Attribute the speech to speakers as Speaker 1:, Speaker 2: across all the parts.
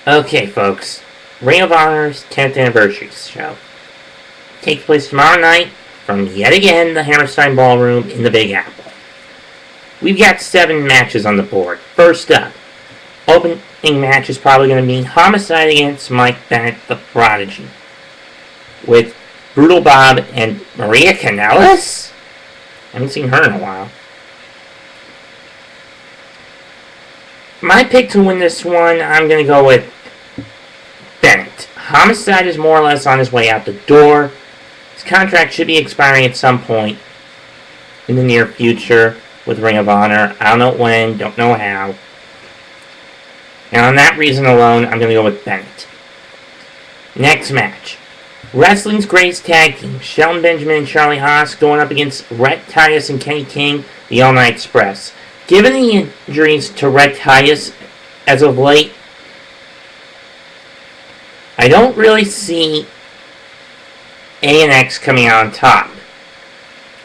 Speaker 1: Okay, folks. Ring of Honor's 10th anniversary show takes place tomorrow night from yet again the Hammerstein Ballroom in the Big Apple. We've got 7 matches on the board. First up, opening match is probably going to be Homicide against Mike Bennett, the Prodigy, with Brutal Bob and Maria Kanellis? I haven't seen her in a while. My pick to win this one, I'm going to go with Bennett. Homicide is more or less on his way out the door. His contract should be expiring at some point in the near future with Ring of Honor. I don't know when, don't know how. And on that reason alone, I'm going to go with Bennett. Next match. Wrestling's greatest tag team, Shelton Benjamin and Charlie Haas, going up against Rhett Titus and Kenny King, the All Night Express. Given the injuries to Rhett Titus as of late, I don't really see A&X coming out on top.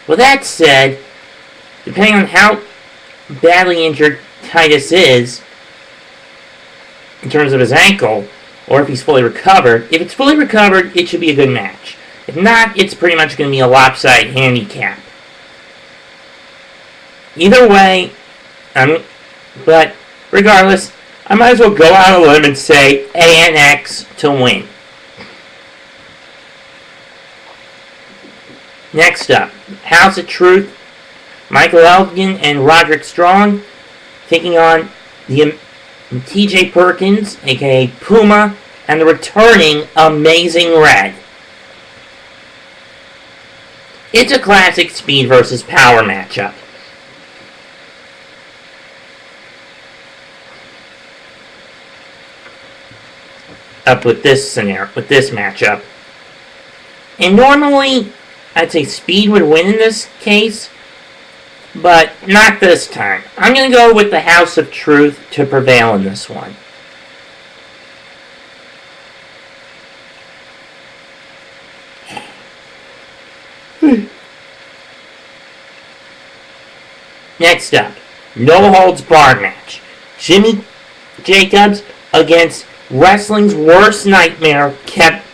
Speaker 1: With that said, depending on how badly injured Titus is, in terms of his ankle, or if he's fully recovered, if it's fully recovered, it should be a good match. If not, it's pretty much going to be a lopsided handicap. Either way, but regardless, I might as well go out on a limb and say A&X to win. Next up, House of Truth, Michael Elgin and Roderick Strong taking on the TJ Perkins, aka Puma, and the returning Amazing Red. It's a classic speed versus power matchup. Up with this scenario, with this matchup. And normally, I'd say speed would win in this case, but not this time. I'm going to go with the House of Truth to prevail in this one. Next up, no holds barred match. Jimmy Jacobs against wrestling's worst nightmare,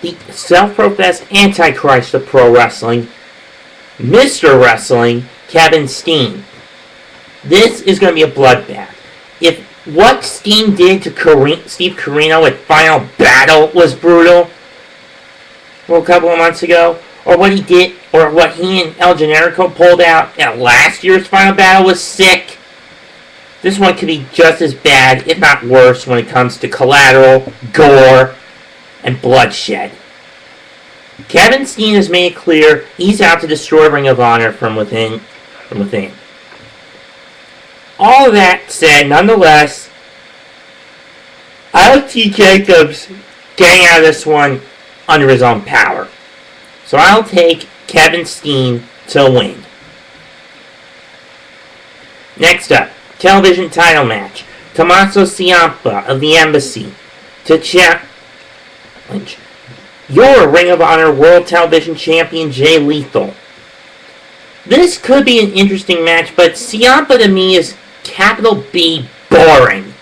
Speaker 1: the self-professed Antichrist of pro wrestling, Mr. Wrestling, Kevin Steen. This is going to be a bloodbath. If what Steen did to Steve Corino at Final Battle was brutal, well, a couple of months ago, or what he did, or what he and El Generico pulled out at last year's Final Battle was sick, this one could be just as bad, if not worse, when it comes to collateral, gore, and bloodshed. Kevin Steen has made it clear he's out to destroy Ring of Honor from within. All of that said, nonetheless, I like T. Jacobs getting out of this one under his own power. So I'll take Kevin Steen to win. Next up, television title match. Tommaso Ciampa of the Embassy to challenge your Ring of Honor World Television Champion Jay Lethal. This could be an interesting match, but Ciampa to me is capital B boring.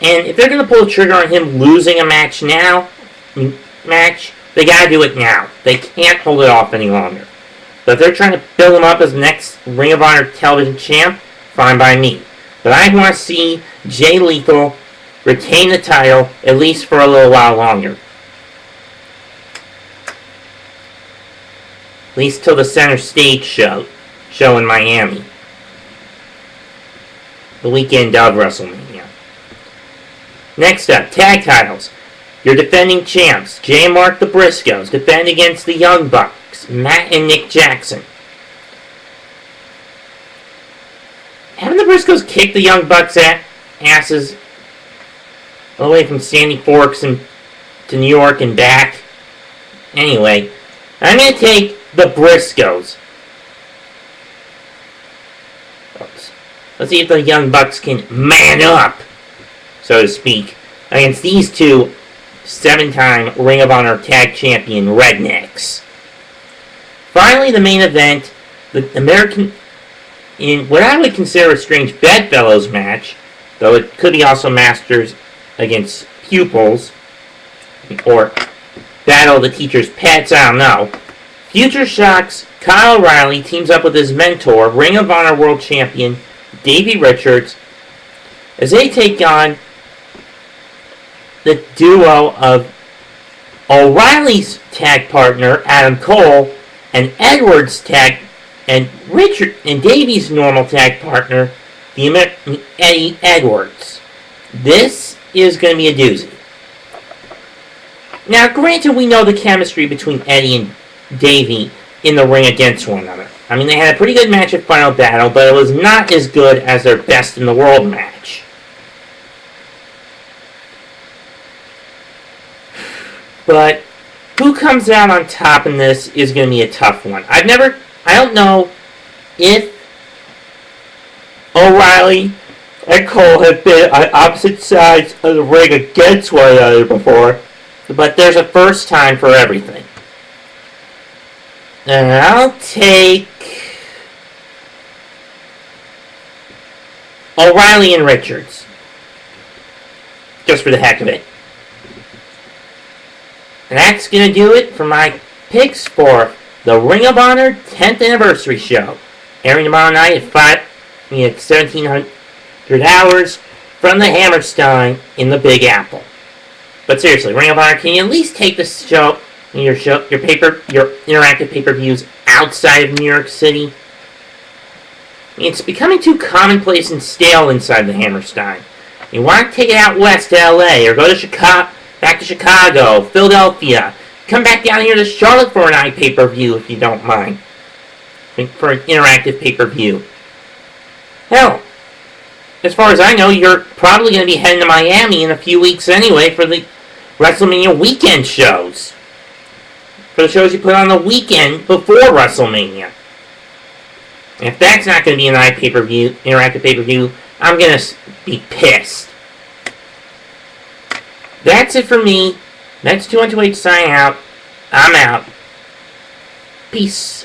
Speaker 1: And if they're going to pull the trigger on him losing a match now, they got to do it now. They can't hold it off any longer. But if they're trying to build him up as the next Ring of Honor television champ, fine by me. But I want to see Jay Lethal retain the title, at least for a little while longer. At least till the Center Stage show in Miami. The weekend of WrestleMania. Next up, tag titles. Your defending champs, Jay and Mark the Briscoes, defend against the Young Bucks, Matt and Nick Jackson. Haven't the Briscoes kicked the Young Bucks' asses all the way from Sandy Forks and to New York and back? Anyway, I'm going to take the Briscoes. Oops. Let's see if the Young Bucks can man up, so to speak, against these two 7-time Ring of Honor Tag Champion rednecks. Finally, the main event, the American in what I would consider a strange bedfellows match, though it could be also masters against pupils, or battle of the teacher's pets, I don't know. Future Shock's Kyle O'Reilly teams up with his mentor, Ring of Honor World Champion Davey Richards, as they take on the duo of O'Reilly's tag partner Adam Cole and Edwards' tag and Richard and Davey's normal tag partner, Eddie Edwards. This is going to be a doozy. Now, granted, we know the chemistry between Eddie and Davey in the ring against one another. I mean, they had a pretty good match at Final Battle, but it was not as good as their Best in the World match. But who comes out on top in this is going to be a tough one. I don't know if O'Reilly and Cole have been on opposite sides of the ring against one another before, but there's a first time for everything. And I'll take O'Reilly and Richards, just for the heck of it. And that's going to do it for my picks for the Ring of Honor 10th Anniversary Show, airing tomorrow night at 1700 hours from the Hammerstein in the Big Apple. But seriously, Ring of Honor, can you at least take this show, your interactive pay-per-views outside of New York City? I mean, it's becoming too commonplace and stale inside the Hammerstein. You want to take it out west to LA, or go to back to Chicago, Philadelphia. Come back down here to Charlotte for an pay-per-view if you don't mind. For an interactive pay-per-view. Hell, as far as I know, you're probably going to be heading to Miami in a few weeks anyway for the WrestleMania weekend shows. For the shows you put on the weekend before WrestleMania. And if that's not going to be an interactive pay-per-view, I'm going to be pissed. That's it for me. That's 208 signing out. I'm out. Peace.